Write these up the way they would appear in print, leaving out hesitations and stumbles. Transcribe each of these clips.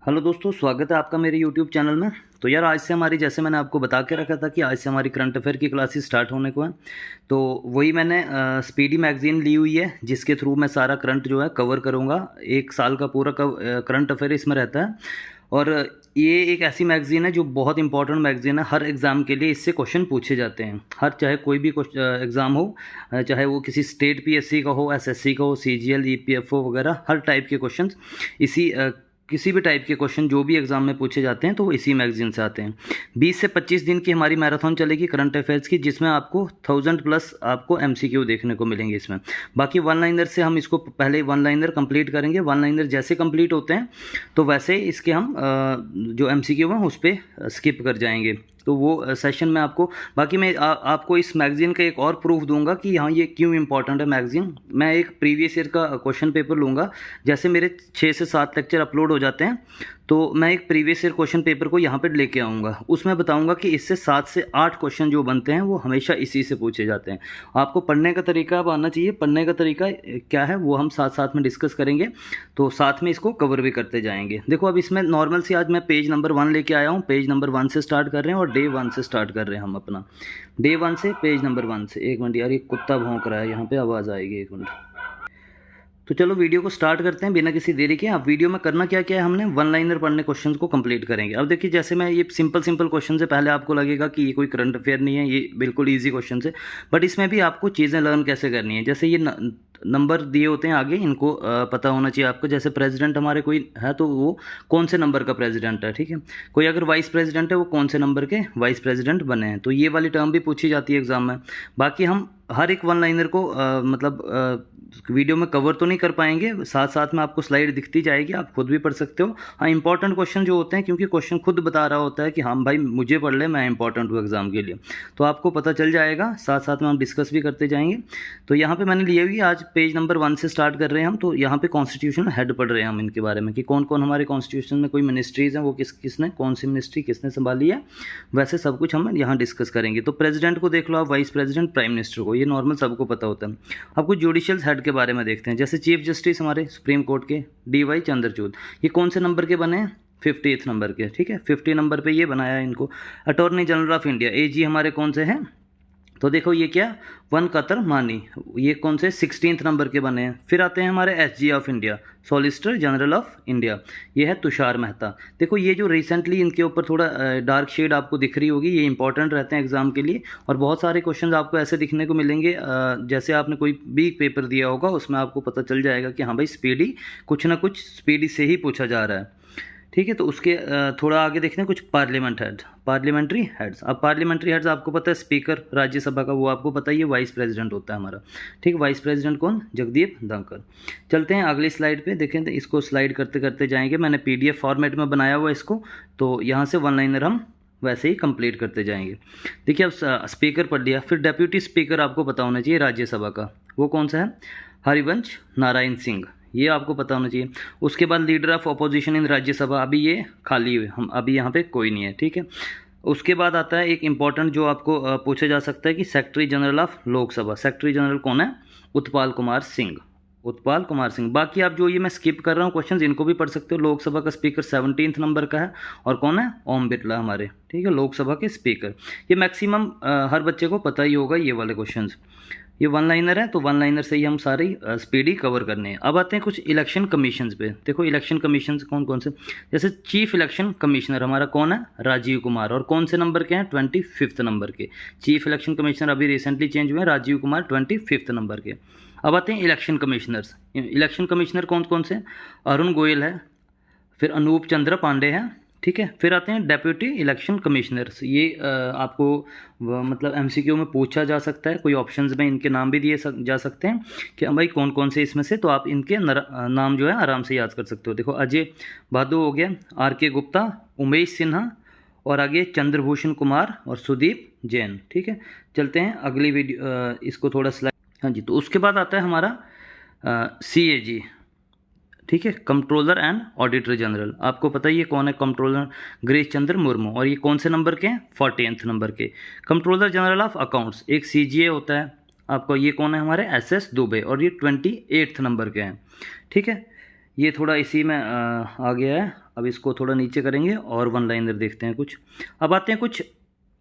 Hello दोस्तों, स्वागत है आपका मेरे यूट्यूब चैनल में। तो यार आज से हमारी, जैसे मैंने आपको बता के रखा था कि आज से हमारी करंट अफेयर की क्लासेस स्टार्ट होने को है। तो वही मैंने स्पीडी मैगज़ीन ली हुई है, जिसके थ्रू मैं सारा करंट जो है कवर करूँगा। एक साल का पूरा करंट अफेयर इसमें रहता है। और ये एक ऐसी मैगज़ीन है जो बहुत इंपॉर्टेंट मैगज़ीन है। हर एग्ज़ाम के लिए इससे क्वेश्चन पूछे जाते हैं। हर, चाहे कोई भी एग्ज़ाम हो, चाहे वो किसी स्टेट पीएससी का हो, एसएससी का हो, सीजीएल, ईपीएफओ वगैरह, हर टाइप के क्वेश्चन इसी किसी भी टाइप के क्वेश्चन जो भी एग्जाम में पूछे जाते हैं तो वो इसी मैगजीन से आते हैं। 20 से 25 दिन की हमारी मैराथन चलेगी करंट अफेयर्स की, जिसमें आपको 1000+ आपको एमसीक्यू देखने को मिलेंगे इसमें। बाकी वन लाइनर से हम इसको पहले वन लाइनर कंप्लीट करेंगे। वन लाइनर जैसे कंप्लीट होते हैं तो वैसे ही इसके हम जो एमसीक्यू हैं उस पर स्किप कर जाएंगे। तो वो सेशन में आपको, बाकी मैं आपको इस मैगज़ीन का एक और प्रूफ दूंगा कि हाँ ये क्यों इंपॉर्टेंट है मैगज़ीन। मैं एक प्रीवियस ईयर का क्वेश्चन पेपर लूँगा। जैसे मेरे 6 से 7 लेक्चर अपलोड हो जाते हैं तो मैं एक प्रीवियस ईयर क्वेश्चन पेपर को यहाँ पर लेके आऊँगा। उसमें बताऊँगा कि इससे 7 से 8 क्वेश्चन जो बनते हैं वो हमेशा इसी से पूछे जाते हैं। आपको पढ़ने का तरीका अब आना चाहिए। पढ़ने का तरीका क्या है वो हम साथ साथ में डिस्कस करेंगे, तो साथ में इसको कवर भी करते जाएंगे। देखो अब इसमें नॉर्मल सी आज मैं पेज नंबर 1 लेके आया हूँ। पेज नंबर 1 से स्टार्ट कर रहे हैं और डे 1 से स्टार्ट कर रहे हैं हम अपना। डे 1 से पेज नंबर 1 से। एक मिनट यार, ये कुत्ता भौंक रहा है, यहाँ पे आवाज़ आएगी, एक मिनट। तो चलो वीडियो को स्टार्ट करते हैं बिना किसी देरी के। अब वीडियो में करना क्या क्या है, हमने वन लाइनर पढ़ने क्वेश्चन को कंप्लीट करेंगे। अब देखिए, जैसे मैं ये सिंपल क्वेश्चन से, पहले आपको लगेगा कि ये कोई करंट अफेयर नहीं है, ये बिल्कुल ईजी क्वेश्चन है। बट इसमें भी आपको चीज़ें लर्न कैसे करनी है। जैसे ये नंबर दिए होते हैं आगे, इनको पता होना चाहिए आपको। जैसे प्रेसिडेंट हमारे कोई है तो वो कौन से नंबर का प्रेसिडेंट है, ठीक है। कोई अगर वाइस प्रेसिडेंट है वो कौन से नंबर के वाइस प्रेसिडेंट बने हैं। तो ये वाली टर्म भी पूछी जाती है एग्जाम में। बाकी हम हर एक वन लाइनर को वीडियो में कवर तो नहीं कर पाएंगे, साथ साथ में आपको स्लाइड दिखती जाएगी, आप खुद भी पढ़ सकते हो। हाँ, इंपॉर्टेंट क्वेश्चन जो होते हैं, क्योंकि क्वेश्चन खुद बता रहा होता है कि हाँ भाई मुझे पढ़ ले, मैं इंपॉर्टेंट हूँ एग्जाम के लिए, तो आपको पता चल जाएगा। साथ साथ में हम डिस्कस भी करते जाएंगे। तो यहाँ पे मैंने लिए हुई, आज पेज नंबर 1 से स्टार्ट कर रहे हैं हम। तो यहाँ पे कॉन्स्टिट्यूशन हेड पढ़ रहे हैं हम, इनके बारे में कि कौन कौन हमारे कॉन्स्टिट्यूशन में कोई मिनिस्ट्रीज़ हैं, वो किसने कौन सी मिनिस्ट्री किसने संभाली है, वैसे सब कुछ हम यहाँ डिस्कस करेंगे। तो प्रेसिडेंट को देख लो आप, वाइस प्रेसिडेंट, प्राइम मिनिस्टर को, ये नॉर्मल सबको पता होता है। आपको जुडिशियल हेड के बारे में देखते हैं। जैसे चीफ जस्टिस हमारे सुप्रीम कोर्ट के डीवाई चंद्रचूड़, ये कौन से नंबर के बने हैं, 50th नंबर के, ठीक है। 50 नंबर पे ये बनाया है इनको। अटॉर्नी जनरल ऑफ इंडिया, एजी हमारे कौन से हैं, तो देखो ये क्या, वन कतर मानी, ये कौन से 16th नंबर के बने हैं। फिर आते हैं हमारे SG of India, solicitor general of India, ये है तुषार मेहता। देखो ये जो रिसेंटली इनके ऊपर थोड़ा डार्क शेड आपको दिख रही होगी, ये इंपॉर्टेंट रहते हैं एग्जाम के लिए। और बहुत सारे क्वेश्चंस आपको ऐसे दिखने को मिलेंगे, जैसे आपने कोई भी पेपर दिया होगा उसमें आपको पता चल जाएगा कि हाँ भाई स्पीडी, कुछ ना कुछ स्पीडी से ही पूछा जा रहा है, ठीक है। तो उसके थोड़ा आगे देखते हैं कुछ पार्लियामेंट्री हेड्स। अब पार्लियामेंट्री हेड्स आपको पता है, स्पीकर राज्यसभा का, वो आपको पता ही है, वाइस प्रेसिडेंट होता है हमारा, ठीक। वाइस प्रेसिडेंट कौन, जगदीप धनखड़। चलते हैं अगली स्लाइड पे, देखें तो इसको स्लाइड करते करते जाएंगे। मैंने पीडीएफ फॉर्मेट में बनाया हुआ इसको, तो यहाँ से वन लाइनर हम वैसे ही कंप्लीट करते जाएंगे। देखिए अब स्पीकर पढ़ लिया, फिर डेप्यूटी स्पीकर आपको पता होना चाहिए राज्यसभा का, वो कौन सा है, हरिवंश नारायण सिंह, ये आपको पता होना चाहिए। उसके बाद leader of opposition in Rajya Sabha, अभी ये खाली हुए, हम अभी यहाँ पे कोई नहीं है, ठीक है। उसके बाद आता है एक इंपॉर्टेंट जो आपको पूछा जा सकता है कि secretary general of Lok Sabha, secretary general कौन है, उत्पल कुमार सिंह। बाकी आप जो ये मैं स्किप कर रहा हूँ क्वेश्चंस, इनको भी पढ़ सकते हो। लोकसभा का स्पीकर 17th नंबर का है, और कौन है, ओम बिरला हमारे, ठीक है, लोकसभा के स्पीकर। ये मैक्सिमम हर बच्चे को पता ही होगा ये वाले क्वेश्चंस। ये वन लाइनर है, तो वन लाइनर से ही हम सारी स्पीडी कवर करने हैं। अब आते हैं कुछ इलेक्शन कमीशंस पे। देखो इलेक्शन कमीशंस कौन कौन से, जैसे चीफ इलेक्शन कमिश्नर हमारा कौन है, राजीव कुमार, और कौन से नंबर के हैं, 25th नंबर के। चीफ इलेक्शन कमिश्नर अभी रिसेंटली चेंज हुए हैं, राजीव कुमार 25th नंबर के। अब आते हैं इलेक्शन कमिश्नर्स। इलेक्शन कमिश्नर कौन कौन से, अरुण गोयल है, फिर अनूप चंद्र पांडे हैं, ठीक है। फिर आते हैं डेप्यूटी इलेक्शन कमिश्नर्स। ये आपको मतलब एमसीक्यू में पूछा जा सकता है, कोई ऑप्शंस में इनके नाम भी दिए जा सकते हैं कि भाई कौन कौन से इसमें से, तो आप इनके नाम जो है आराम से याद कर सकते हो। देखो अजय भादु हो गया, आर.के. गुप्ता, उमेश सिन्हा, और आगे चंद्रभूषण कुमार और सुदीप जैन, ठीक है। चलते हैं अगली वीडियो, इसको थोड़ा स्लाइड, हाँ जी। तो उसके बाद आता है हमारा CAG, ठीक है, कंट्रोलर एंड ऑडिटर जनरल। आपको पता ही है कौन है कंट्रोलर, गिरीश चंद्र मुर्मू, और ये कौन से नंबर के हैं, 40th नंबर के। कंट्रोलर जनरल ऑफ अकाउंट्स, एक CGA होता है आपको, ये कौन है हमारे, SS दुबे, और ये 28th नंबर के हैं, ठीक है। ये थोड़ा इसी में आ गया है। अब इसको थोड़ा नीचे करेंगे और वन लाइनर देखते हैं कुछ। अब आते हैं कुछ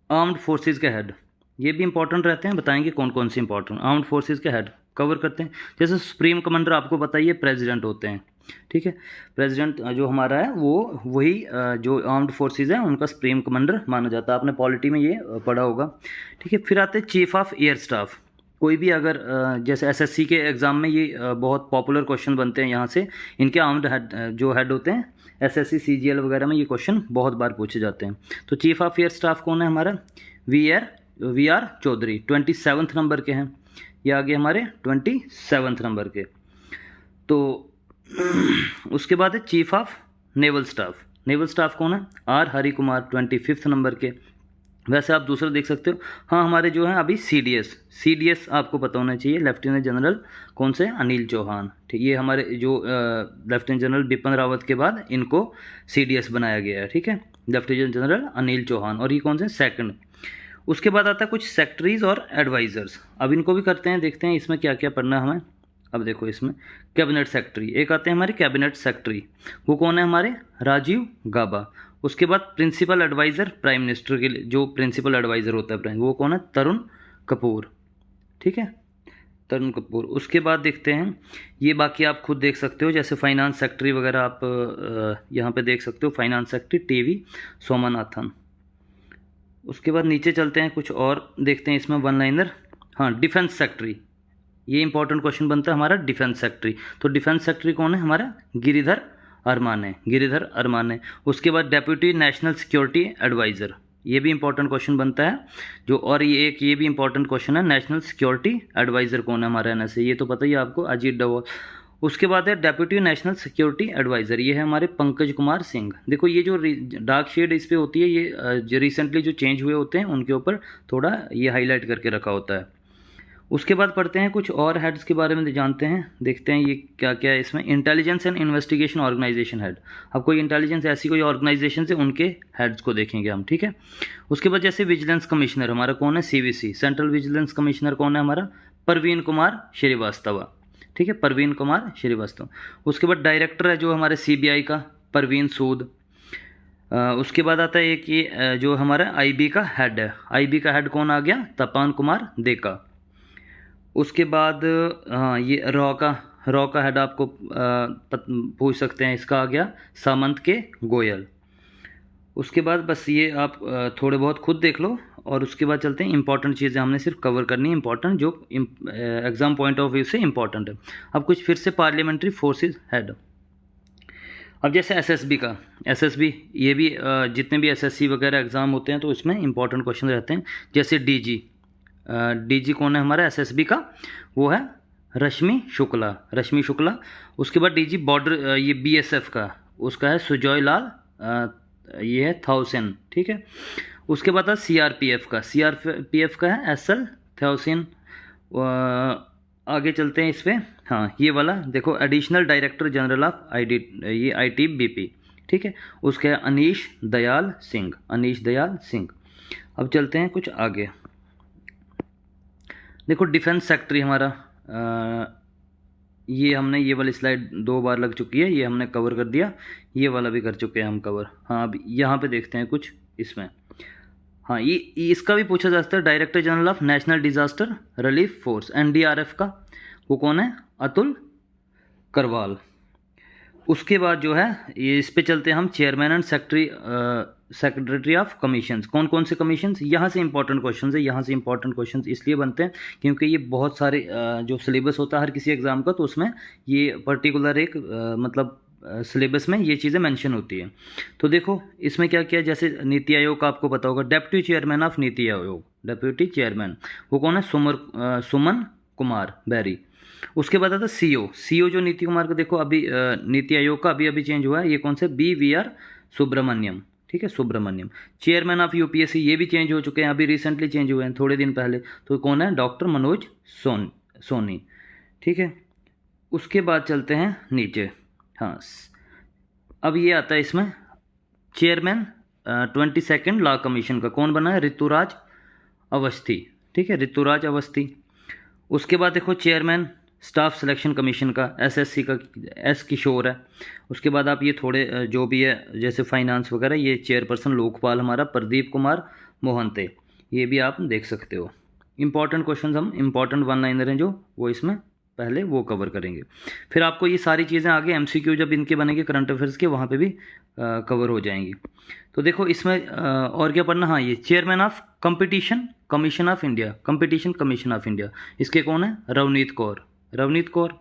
आर्म्ड फोर्सेस के हेड, ये भी इंपॉर्टेंट रहते हैं, बताएंगे कौन कौन से इंपॉर्टेंट आर्म्ड फोर्सेस के हेड कवर करते हैं। जैसे सुप्रीम कमांडर आपको बताइए प्रेसिडेंट होते हैं, ठीक है। प्रेसिडेंट जो हमारा है वो वही जो आर्म्ड फोर्सेस है उनका सुप्रीम कमांडर माना जाता है, आपने पॉलिटी में ये पढ़ा होगा, ठीक है। फिर आते हैं चीफ ऑफ एयर स्टाफ। कोई भी अगर जैसे एसएससी के एग्ज़ाम में ये बहुत पॉपुलर क्वेश्चन बनते हैं यहाँ से, इनके आर्म्ड हेड जो हेड होते हैं एसएससी सीजीएल वगैरह में ये क्वेश्चन बहुत बार पूछे जाते हैं। तो चीफ ऑफ एयर स्टाफ कौन है हमारा? वी आर चौधरी, 27 नंबर के हैं। ये आगे हमारे 27 नंबर के। तो उसके बाद है chief of naval staff. Naval staff कौन है? आर हरि कुमार, 25 नंबर के। वैसे आप दूसरा देख सकते हो। हाँ, हमारे जो है अभी सीडीएस आपको पता होना चाहिए, लेफ्टिनेंट जनरल कौन से? अनिल चौहान, ठीक। ये हमारे जो लेफ्टिनेंट जनरल बिपिन रावत के बाद इनको सीडीएस बनाया गया है, ठीक है, लेफ्टिनेंट जनरल अनिल चौहान। और ये कौन से? सेकंड। उसके बाद आता है कुछ सेक्रेटरीज और एडवाइज़र्स। अब इनको भी करते हैं, देखते हैं इसमें क्या क्या पढ़ना है हमें। अब देखो इसमें कैबिनेट सेक्रेटरी, एक आते हैं हमारे कैबिनेट सेक्रेटरी, वो कौन है हमारे? राजीव गाबा। उसके बाद प्रिंसिपल एडवाइज़र प्राइम मिनिस्टर के लिए, जो प्रिंसिपल एडवाइज़र होता है वो कौन है? तरुण कपूर, ठीक है, तरुण कपूर। उसके बाद देखते हैं, ये बाकी आप खुद देख सकते हो, जैसे फाइनेंस सेक्रेटरी वगैरह आप यहाँ पे देख सकते हो, फाइनेंस सेक्रेटरी टीवी सोमनाथन। उसके बाद नीचे चलते हैं, कुछ और देखते हैं इसमें वन लाइनर। हाँ, डिफेंस सेक्रेटरी, ये इंपॉर्टेंट क्वेश्चन बनता है हमारा, डिफेंस सेक्रेटरी। तो डिफेंस सेक्रेटरी कौन है हमारा? गिरिधर अरमाने। उसके बाद डेप्यूटी नेशनल सिक्योरिटी एडवाइज़र, ये भी इंपॉर्टेंट क्वेश्चन बनता है जो। और ये भी इंपॉर्टेंट क्वेश्चन है, नेशनल सिक्योरिटी एडवाइज़र कौन है हमारा एनएसए, ये तो पता ही है आपको, अजीत डोभाल। उसके बाद है डेप्यूटी नेशनल सिक्योरिटी एडवाइज़र, ये है हमारे पंकज कुमार सिंह। देखो ये जो डार्क शेड इस पर होती है, ये जो रिसेंटली जो चेंज हुए होते हैं उनके ऊपर थोड़ा ये हाईलाइट करके रखा होता है। उसके बाद पढ़ते हैं कुछ और हेड्स के बारे में जानते हैं, देखते हैं ये क्या क्या है इसमें। Intelligence and investigation organisation head, अब कोई इंटेलिजेंस ऐसी कोई ऑर्गेनाइजेशन से उनके हेड्स को देखेंगे हम, ठीक है। उसके बाद जैसे विजिलेंस कमिश्नर हमारा कौन है? सीवीसी, सेंट्रल विजिलेंस कमिश्नर कौन है हमारा? प्रवीण कुमार श्रीवास्तव, ठीक है, प्रवीण कुमार श्रीवास्तव। उसके बाद डायरेक्टर है जो हमारे सीबीआई का, परवीन सूद। उसके बाद आता है एक ये जो हमारा आईबी का हेड है, आईबी का हेड कौन आ गया? तपन कुमार देका। उसके बाद हाँ, ये रॉ का हेड आपको पूछ सकते हैं, इसका आ गया सामंत के गोयल। उसके बाद बस ये आप थोड़े बहुत खुद देख लो। और उसके बाद चलते हैं, इंपॉर्टेंट चीज़ें हमने सिर्फ कवर करनी है, इंपॉर्टेंट जो एग्ज़ाम पॉइंट ऑफ व्यू से इंपॉर्टेंट है। अब कुछ फिर से पार्लियामेंट्री फोर्सेस हेड। अब जैसे एसएसबी ये भी जितने भी एसएससी वगैरह एग्ज़ाम होते हैं तो इसमें इंपॉर्टेंट क्वेश्चन रहते हैं। जैसे डीजी कौन है हमारा एसएसबी का? वो है रश्मि शुक्ला। उसके बाद डीजी बॉर्डर ये बीएसएफ का, उसका है सुजॉय लाल, ये है थाउसेन, ठीक है। उसके बाद है सीआरपीएफ का है एसएल थाउसेन। आगे चलते हैं इस पर। हाँ, ये वाला देखो, एडिशनल डायरेक्टर जनरल ऑफ ये आईटीबीपी, ठीक है, उसके है अनीश दयाल सिंह। अब चलते हैं कुछ आगे। देखो डिफेंस सेक्रेटरी हमारा, ये हमने ये वाली स्लाइड 2 बार लग चुकी है, ये हमने कवर कर दिया, ये वाला भी कर चुके हैं हम कवर। हाँ, अब यहाँ पे देखते हैं कुछ इसमें। हाँ, ये इसका भी पूछा जा सकता है, director general of national disaster relief force NDRF का, वो कौन है? अतुल करवाल। उसके बाद जो है ये इस पे चलते हैं हम, chairman and secretary of commissions. कौन कौन से कमीशंस? यहाँ से इंपॉर्टेंट क्वेश्चंस है, यहाँ से इंपॉर्टेंट क्वेश्चंस इसलिए बनते हैं क्योंकि ये बहुत सारे जो सिलेबस होता है हर किसी एग्ज़ाम का, तो उसमें ये पर्टिकुलर एक मतलब सिलेबस में ये चीज़ें मेंशन होती है। तो देखो इसमें क्या क्या, जैसे नीति आयोग का आपको पता होगा, deputy chairman of NITI Aayog, deputy chairman वो कौन है? सुमन कुमार बैरी। उसके बाद आता सीओ जो नीति कुमार का, देखो अभी नीति आयोग का अभी चेंज हुआ है, ये कौन से? BVR सुब्रमण्यम, ठीक है, सुब्रमण्यम। चेयरमैन ऑफ यूपीएससी ये भी चेंज हो चुके हैं, अभी रिसेंटली चेंज हुए हैं थोड़े दिन पहले, तो कौन है? डॉक्टर मनोज सोनी, ठीक है। उसके बाद चलते हैं नीचे। हाँ, अब ये आता है इसमें चेयरमैन 22nd लॉ कमीशन का कौन बना है? ऋतुराज अवस्थी, ठीक है, ऋतुराज अवस्थी। उसके बाद देखो चेयरमैन स्टाफ सिलेक्शन कमीशन का, एसएससी का एस किशोर है। उसके बाद आप ये थोड़े जो भी है जैसे फाइनेंस वगैरह, ये चेयरपर्सन लोकपाल हमारा प्रदीप कुमार मोहंते, ये भी आप देख सकते हो। इंपॉर्टेंट क्वेश्चन हम इंपॉर्टेंट वन लाइनर हैं जो वो इसमें पहले वो कवर करेंगे। फिर आपको ये सारी चीज़ें आगे एमसीक्यू जब इनके बनेंगे करंट अफेयर्स के, वहाँ पे भी कवर हो जाएंगी। तो देखो इसमें और क्या पढ़ना, हाँ ये chairman of competition commission of India, competition commission of India, इसके कौन है? रवनीत कौर, रवनीत कौर।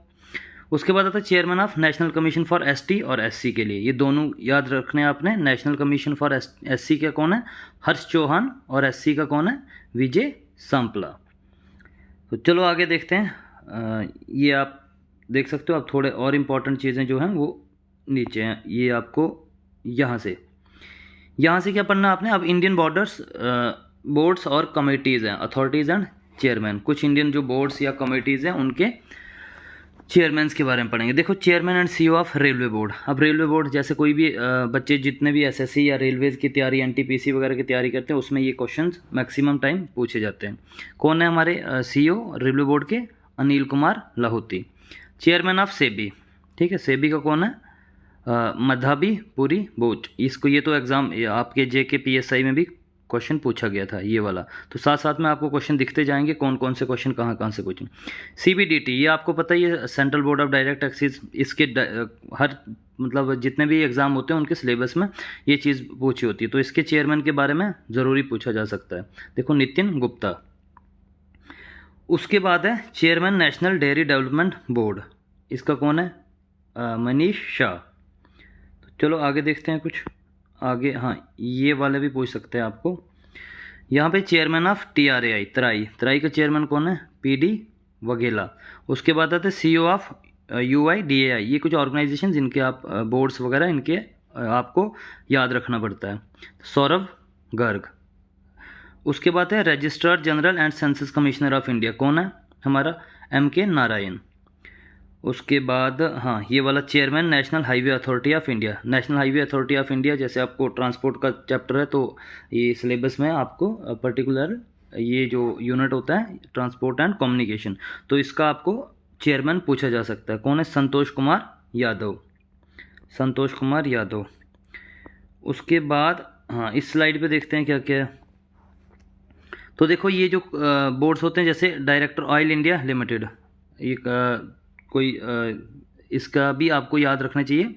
उसके बाद आता है chairman of national commission for ST और एससी के लिए, ये दोनों याद रखने हैं आपने। नेशनल कमीशन फॉर एससी का कौन है? हर्ष चौहान, और एससी का कौन है? विजय सांपला। तो चलो आगे देखते हैं। ये आप देख सकते हो। अब थोड़े और इम्पॉर्टेंट चीज़ें जो हैं वो नीचे हैं, ये आपको यहाँ से क्या पढ़ना आपने? अब इंडियन बोर्ड्स और कमेटीज़ हैं, अथॉरिटीज़ एंड चेयरमैन। कुछ इंडियन जो बोर्ड्स या कमेटीज़ हैं उनके चेयरमैन्स के बारे में पढ़ेंगे। देखो chairman and CEO of railway board. अब रेलवे बोर्ड जैसे कोई भी बच्चे जितने भी एसएससी या रेलवेज की तैयारी, एनटीपीसी वगैरह की तैयारी करते हैं, उसमें ये क्वेश्चंस मैक्सिमम टाइम पूछे जाते हैं। कौन है हमारे सीईओ रेलवे बोर्ड के? अनिल कुमार लाहौती। चेयरमैन ऑफ सेबी, ठीक है, सेबी का कौन है? मधाबी पुरी बोच। इसको ये तो एग्ज़ाम आपके जेके पीएसआई में भी क्वेश्चन पूछा गया था ये वाला। तो साथ साथ में आपको क्वेश्चन दिखते जाएंगे कौन कौन से क्वेश्चन कहाँ से क्वेश्चन। सीबीडीटी, ये आपको पता ही है, central board of direct taxes. इसके हर मतलब जितने भी एग्ज़ाम होते हैं उनके सिलेबस में ये चीज़ पूछी होती है। तो इसके चेयरमैन के बारे में ज़रूरी पूछा जा सकता है। देखो नितिन गुप्ता। उसके बाद है chairman national dairy development board, इसका कौन है? मनीष शाह। तो चलो आगे देखते हैं कुछ आगे। हाँ ये वाले भी पूछ सकते हैं आपको। यहाँ पे चेयरमैन ऑफ TRAI, तराई का चेयरमैन कौन है? PD वघेला। उसके बाद आते CEO ऑफ UIDAI, ये कुछ ऑर्गेनाइजेशन जिनके आप बोर्ड्स वगैरह इनके आपको याद रखना पड़ता है, सौरभ गर्ग। उसके बाद है registrar general and census commissioner of India, कौन है? हमारा MK नारायण। उसके बाद हाँ ये वाला chairman national highway authority of India. National highway authority of India जैसे आपको ट्रांसपोर्ट का चैप्टर है, तो ये सिलेबस में आपको पर्टिकुलर ये जो यूनिट होता है ट्रांसपोर्ट एंड कम्युनिकेशन, तो इसका आपको चेयरमैन पूछा जा सकता है। कौन है? संतोष कुमार यादव, संतोष कुमार यादव। उसके बाद हाँ इस स्लाइड पे देखते हैं क्या क्या है। तो देखो ये जो बोर्ड्स होते हैं जैसे डायरेक्टर ऑयल इंडिया लिमिटेड, एक कोई इसका भी आपको याद रखना चाहिए।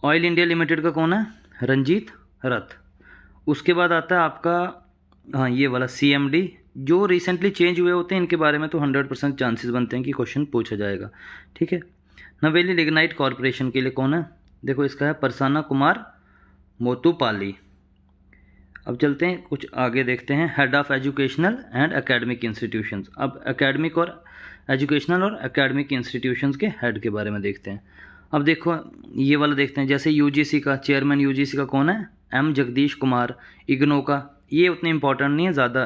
ऑयल इंडिया लिमिटेड का कौन है? रंजीत रथ। उसके बाद आता है आपका हाँ ये वाला CMD, जो रिसेंटली चेंज हुए होते हैं इनके बारे में तो 100% चांसेस बनते हैं कि क्वेश्चन पूछा जाएगा, ठीक है। नवेली लिग्नाइट कॉरपोरेशन के लिए कौन है? देखो इसका है परसाना कुमार मोतुपाली। अब चलते हैं कुछ आगे देखते हैं। Head of educational and academic institutions. अब एकेडमिक और एजुकेशनल और एकेडमिक इंस्टीट्यूशंस के हेड के बारे में देखते हैं। अब देखो ये वाला देखते हैं, जैसे UGC का चेयरमैन UGC का कौन है? M जगदीश कुमार। इग्नो का ये उतने इंपॉर्टेंट नहीं है, ज़्यादा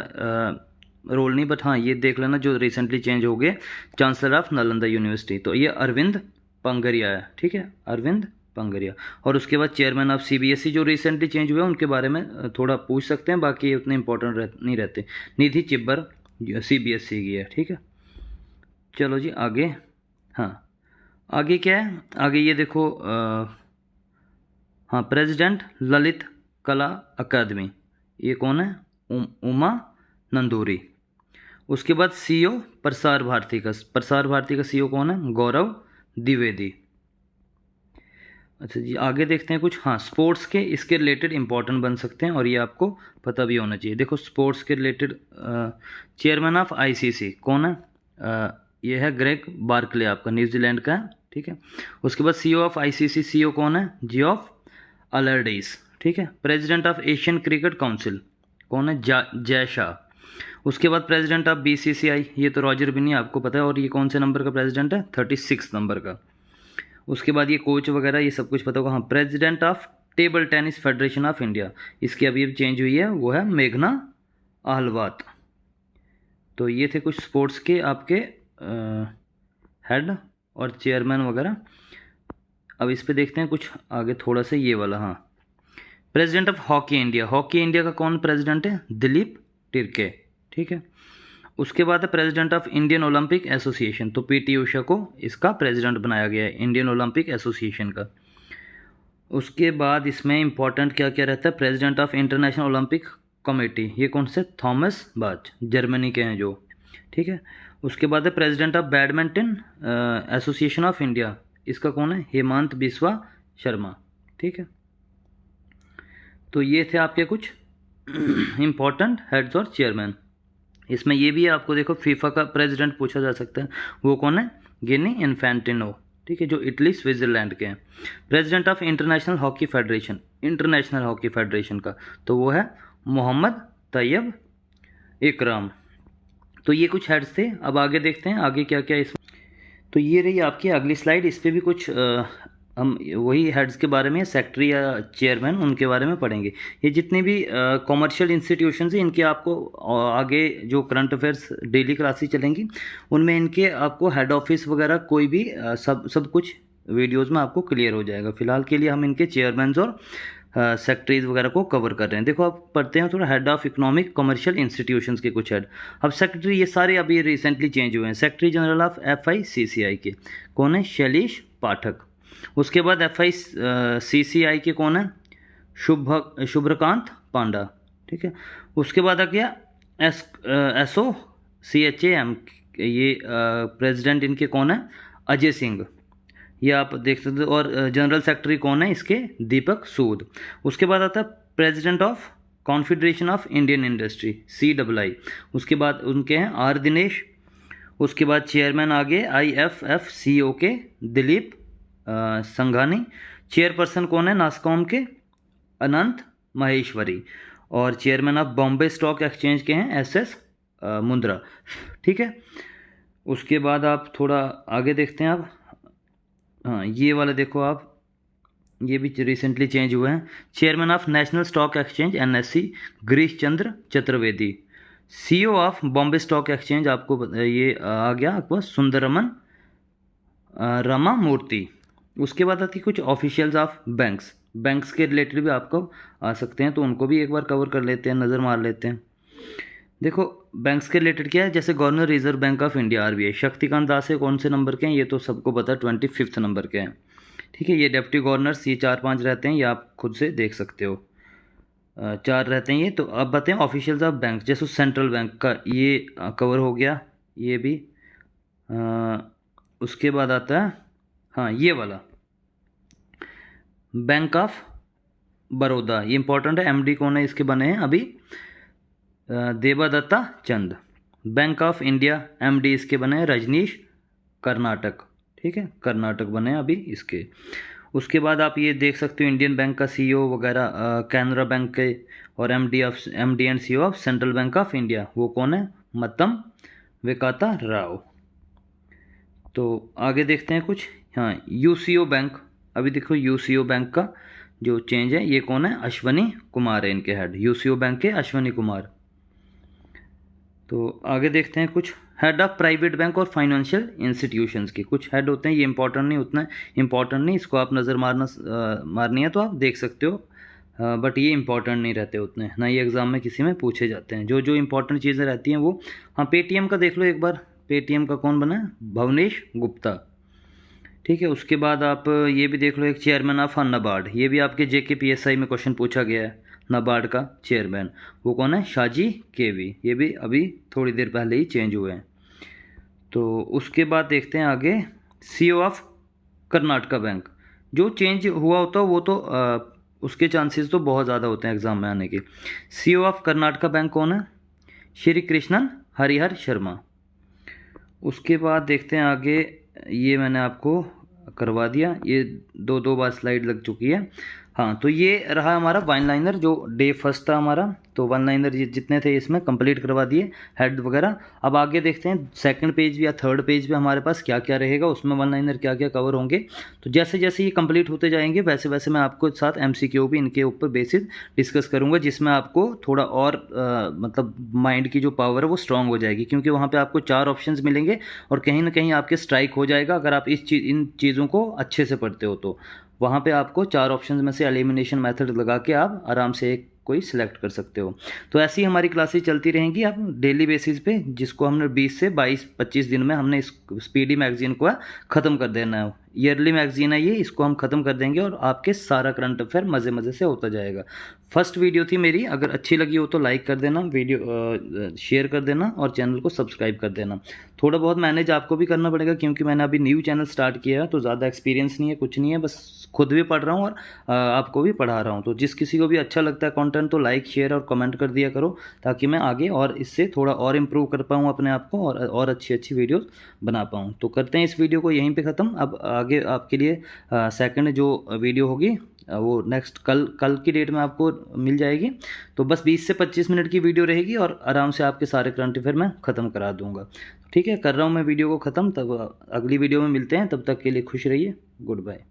रोल नहीं, बट हाँ ये देख लेना जो रिसेंटली चेंज हो गए, चांसलर ऑफ नालंदा यूनिवर्सिटी, तो ये अरविंद पंगरिया है, ठीक है, अरविंद पंगरिया। और उसके बाद चेयरमैन ऑफ CBSE जो रिसेंटली चेंज हुए उनके बारे में थोड़ा पूछ सकते हैं, बाकी ये उतने इंपॉर्टेंट नहीं रहते। निधि चिब्बर CBSE की है, ठीक है। चलो जी आगे। हाँ आगे क्या है? आगे ये देखो हाँ प्रेसिडेंट ललित कला अकादमी, ये कौन है? उमा नंदूरी। उसके बाद CEO प्रसार भारती का CEO कौन है? गौरव द्विवेदी। अच्छा जी आगे देखते हैं कुछ। हाँ स्पोर्ट्स के इसके रिलेटेड इंपॉर्टेंट बन सकते हैं और ये आपको पता भी होना चाहिए। देखो स्पोर्ट्स के रिलेटेड चेयरमैन ऑफ ICC कौन है? ये है ग्रेग बार्कले, आपका न्यूजीलैंड का है, ठीक है। उसके बाद CEO ऑफ ICC CEO कौन है? जियोफ अलर्डीस, ठीक है। President of Asian cricket council कौन है? जय शाह। उसके बाद प्रेसिडेंट ऑफ BCCI, ये तो रॉजर बिन्नी आपको पता है, और ये कौन से नंबर का प्रेसिडेंट है? 36 नंबर का। उसके बाद ये कोच वगैरह ये सब कुछ पता होगा। हाँ president of table tennis federation of India, इसकी अभी चेंज हुई है, वो है मेघना आहलवात। तो ये थे कुछ स्पोर्ट्स के आपके हेड और चेयरमैन वगैरह। अब इस पे देखते हैं कुछ आगे थोड़ा सा ये वाला। हाँ प्रेसिडेंट ऑफ हॉकी इंडिया का कौन प्रेसिडेंट है? दिलीप टिर्के, ठीक है। उसके बाद है president of Indian Olympic association, तो पीटी उषा को इसका प्रेसिडेंट बनाया गया है इंडियन ओलंपिक एसोसिएशन का। उसके बाद इसमें इंपॉर्टेंट क्या क्या रहता है, president of international Olympic committee, ये कौन से, थॉमस बाच, जर्मनी के हैं जो, ठीक है। उसके बाद है president of badminton association of India, इसका कौन है, हेमंत बिस्वा शर्मा, ठीक है। तो ये थे आपके कुछ इम्पोर्टेंट हेड्स और चेयरमैन। इसमें ये भी है आपको, देखो फीफा का प्रेसिडेंट पूछा जा सकता है, वो कौन है, गिनी इन्फेंटिनो, ठीक है, जो इटली स्विट्जरलैंड के हैं। President of international hockey federation, international hockey federation का, तो वो है मोहम्मद तैयब इकराम। तो ये कुछ हेड्स थे। अब आगे देखते हैं आगे क्या क्या इसमें। तो ये रही आपकी अगली स्लाइड, इस पर भी कुछ हम वही हेड्स के बारे में, सेक्रेटरी या चेयरमैन, उनके बारे में पढ़ेंगे। ये जितने भी कॉमर्शियल इंस्टीट्यूशन हैं, इनके आपको आगे जो करंट अफेयर्स डेली क्लासेस चलेंगी, उनमें इनके आपको हेड ऑफिस वगैरह कोई भी सब कुछ वीडियोस में आपको क्लियर हो जाएगा। फिलहाल के लिए हम इनके चेयरमैन और सेक्रेटरीज वगैरह को कवर कर रहे हैं। देखो आप पढ़ते हैं थोड़ा, head of economic commercial institutions के कुछ हेड। अब सेक्रेटरी ये सारे अभी रिसेंटली चेंज हुए हैं। सेक्रेटरी जनरल ऑफ FICCI के कौन है, शैलेश पाठक। उसके बाद FICCI के कौन है, शुभ्रकांत पांडा, ठीक है। उसके बाद आ गया SOCHAM, ये प्रेसिडेंट इनके कौन है, अजय सिंह, ये आप देख सकते हो। और जनरल सेक्रेटरी कौन है इसके, दीपक सूद। उसके बाद आता है president of confederation of Indian industry, CII। उसके बाद उनके हैं R दिनेश। उसके बाद चेयरमैन आगे IFFCO के दिलीप संघानी। चेयरपर्सन कौन है, नास्कॉम के अनंत महेश्वरी। और chairman of Bombay stock exchange के हैं SS मुंद्रा, ठीक है। उसके बाद आप थोड़ा आगे देखते हैं आप, हाँ ये वाला देखो आप, ये भी रिसेंटली चेंज हुए हैं। Chairman of national stock exchange NSE Girish Chandra Chaturvedi. CEO of Bombay stock exchange आपको ये आ गया आपको सुंदरमन रमा मूर्ति। उसके बाद आती कुछ ऑफिशियल्स ऑफ बैंक्स के रिलेटेड भी आपको आ सकते हैं, तो उनको भी एक बार कवर कर लेते हैं, नज़र मार लेते हैं। देखो बैंक्स के रिलेटेड क्या है, जैसे governor Reserve Bank of India RBI, Shaktikanta Das है, कौन से नंबर के हैं, ये तो सबको पता है 25 नंबर के हैं, ठीक है। ये डेप्टी गवर्नर्स ये 4-5 रहते हैं, ये आप खुद से देख सकते हो, 4 रहते हैं ये। तो अब बताएं ऑफिशियल्स ऑफ बैंक, जैसे सेंट्रल बैंक का ये कवर हो गया, ये भी। उसके बाद आता है हाँ ये वाला बैंक ऑफ बड़ौदा, ये इंपॉर्टेंट है। MD कौन है इसके बने हैं अभी, देवादत्ता चंद। बैंक ऑफ इंडिया MD इसके बने हैं रजनीश कर्नाटक, ठीक है, कर्नाटक बने हैं अभी इसके। उसके बाद आप ये देख सकते हो इंडियन बैंक का CEO वगैरह, कैनरा बैंक के, और MD and CEO of central bank of India, वो कौन है, मतम वेकाता राव। तो आगे देखते हैं कुछ, हाँ UCO बैंक, अभी देखो UCO बैंक का जो चेंज है, ये कौन है, अश्वनी कुमार है इनके हेड, UCO बैंक के अश्वनी कुमार। तो आगे देखते हैं कुछ हेड ऑफ प्राइवेट बैंक और फाइनेंशियल इंस्टीट्यूशंस के कुछ हेड होते हैं। ये इंपॉर्टेंट नहीं, उतना इंपॉर्टेंट नहीं, इसको आप नज़र मारनी है तो आप देख सकते हो, बट ये इंपॉर्टेंट नहीं रहते उतने, ना ये एग्ज़ाम में किसी में पूछे जाते हैं। जो जो इंपॉर्टेंट चीज़ें रहती हैं वो, हाँ पेटीएम का देख लो एक बार, पेटीएम का कौन बना है, भवनेश गुप्ता, ठीक है। उसके बाद आप ये भी देख लो, एक चेयरमैन ऑफ नाबार्ड, ये भी आपके JK PSI में क्वेश्चन पूछा गया है, नाबार्ड का चेयरमैन वो कौन है, शाजी KV, ये भी अभी थोड़ी देर पहले ही चेंज हुए हैं। तो उसके बाद देखते हैं आगे CEO ऑफ कर्नाटका बैंक, जो चेंज हुआ होता है वो तो उसके चांसेस तो बहुत ज़्यादा होते हैं एग्ज़ाम में आने के। CEO ऑफ कर्नाटका बैंक कौन है, श्री कृष्णन हरिहर शर्मा। उसके बाद देखते हैं आगे, ये मैंने आपको करवा दिया, ये दो बार स्लाइड लग चुकी है। हाँ तो ये रहा हमारा वन लाइनर, जो डे फर्स्ट था हमारा, तो वन लाइनर जितने थे इसमें कंप्लीट करवा दिए, हेड वगैरह। अब आगे देखते हैं सेकंड पेज या थर्ड पेज पे हमारे पास क्या क्या रहेगा, उसमें वन लाइनर क्या क्या कवर होंगे। तो जैसे जैसे ये कंप्लीट होते जाएंगे वैसे वैसे मैं आपको साथ MCQ भी इनके ऊपर बेसिस डिस्कस करूँगा, जिसमें आपको थोड़ा और मतलब माइंड की जो पावर है वो स्ट्रांग हो जाएगी, क्योंकि वहाँ पर आपको 4 ऑप्शन मिलेंगे और कहीं ना कहीं आपके स्ट्राइक हो जाएगा अगर आप इन चीज़ों को अच्छे से पढ़ते हो। तो वहाँ पे आपको 4 ऑप्शंस में से एलिमिनेशन मेथड लगा के आप आराम से एक कोई सिलेक्ट कर सकते हो। तो ऐसी ही हमारी क्लासेस चलती रहेंगी अब डेली बेसिस पे, जिसको हमने 20 से 22-25 दिन में हमने इस स्पीडी मैगजीन को ख़त्म कर देना है। ईयरली मैगजीन है ये, इसको हम ख़त्म कर देंगे और आपके सारा करंट अफेयर मज़े मज़े से होता जाएगा। फर्स्ट वीडियो थी मेरी, अगर अच्छी लगी हो तो लाइक कर देना, वीडियो शेयर कर देना और चैनल को सब्सक्राइब कर देना। थोड़ा बहुत मैनेज आपको भी करना पड़ेगा क्योंकि मैंने अभी न्यू चैनल स्टार्ट किया है, तो ज़्यादा एक्सपीरियंस नहीं है, कुछ नहीं है, बस खुद भी पढ़ रहा हूँ और आपको भी पढ़ा रहा हूँ। तो जिस किसी को भी अच्छा लगता है कंटेंट तो लाइक शेयर और कमेंट कर दिया करो, ताकि मैं आगे और इससे थोड़ा और इम्प्रूव कर पाऊँ अपने आप को और अच्छी अच्छी वीडियोस बना पाऊँ। तो करते हैं इस वीडियो को यहीं पे ख़त्म। अब आगे आपके लिए सेकंड जो वीडियो होगी वो नेक्स्ट कल की डेट में आपको मिल जाएगी। तो बस 20 से 25 मिनट की वीडियो रहेगी और आराम से आपके सारे करंट अफेयर मैं ख़त्म करा दूंगा। ठीक है, कर रहा हूँ मैं वीडियो को ख़त्म। तब अगली वीडियो में मिलते हैं, तब तक के लिए खुश रहिए, गुड बाय।